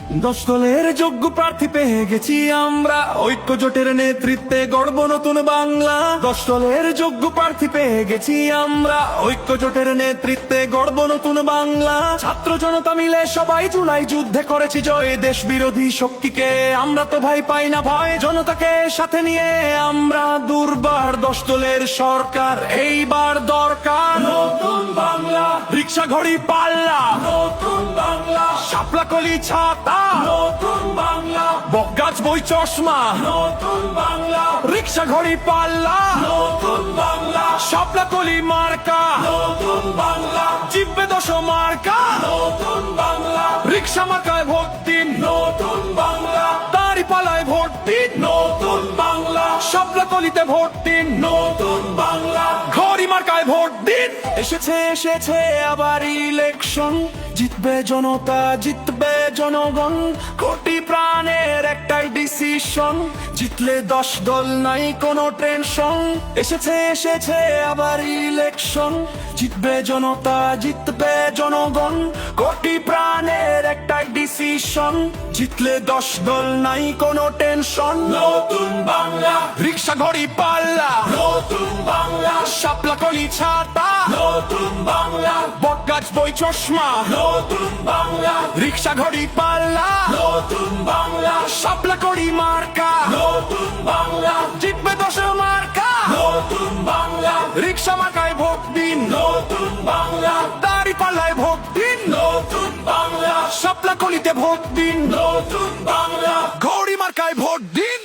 দশ দলের যোগ্য প্রার্থী পেয়ে গেছি আমরা, ঐক্য জোটের নেতৃত্বে গড়ব নতুন বাংলা। দশ দলের যোগ্য প্রার্থী পেয়ে গেছি আমরা, ঐক্য জোটের নেতৃত্বে গড়ব নতুন বাংলা। ছাত্র জনতা মিলে সবাই জুলাই যুদ্ধে করেছি জয়, দেশ বিরোধী শক্তিকে আমরা তো ভাই পাই না ভয়। জনতাকে সাথে নিয়ে আমরা দুর্বার, দশ দলের সরকার এইবার দরকার। নতুন বাংলা, রিক্সা ঘড়ি পাল্লা, নতুন বাংলা, শাপলা কলি ছাতা, নতুন বাংলা, বকগাছ বই চশমা, নতুন বাংলা, রিক্সা ঘড়ি পাল্লা, নতুন বাংলা, শাপলা কলি মার্কা, নতুন বাংলা, জিতবে 10 মার্কা, নতুন বাংলা, রিক্সা মার্কায় ভোট দিন, নতুন বাংলা, দাঁড়িপাল্লায় ভোট দিন, নতুন বাংলা, শাপলা কলিতে ভোট দিন, নতুন বাংলা, ঘড়ি মার্কায় ভোট দিন। এসেছে আবার ইলেকশন, জিতবে জনতা, জিতবে জনগণ, কোটি প্রাণের একটাই ডিসিশন, জিতলে 10 দল নাই কোনো টেনশন। এসেছে আবার ইলেকশন, জিতবে জনতা, জিতবে জনগণ, কোটি প্রাণের একটাই ডিসিশন, জিতলে 10 দল নাই কোনো টেনশন। নতুন বাংলা, রিক্সা ঘড়ি পাল্লা, নতুন বাংলা, শাপলা কলি ছাতা, নতুন বাংলা, বটগাছ বই চশমা, নতুন বাংলা, রিক্সা ঘড়ি পাল্লা, নতুন বাংলা, শাপলা কলি মার্কা, নতুন বাংলা, জিতবে 10 মার্কা, নতুন বাংলা, রিক্সা মার্কায় ভোট দিন, নতুন বাংলা, দাঁড়িপাল্লায় ভোট দিন, নতুন বাংলা, শাপলা কলিতে ভোট দিন, নতুন বাংলা, ঘড়ি মার্কায় ভোট দিন।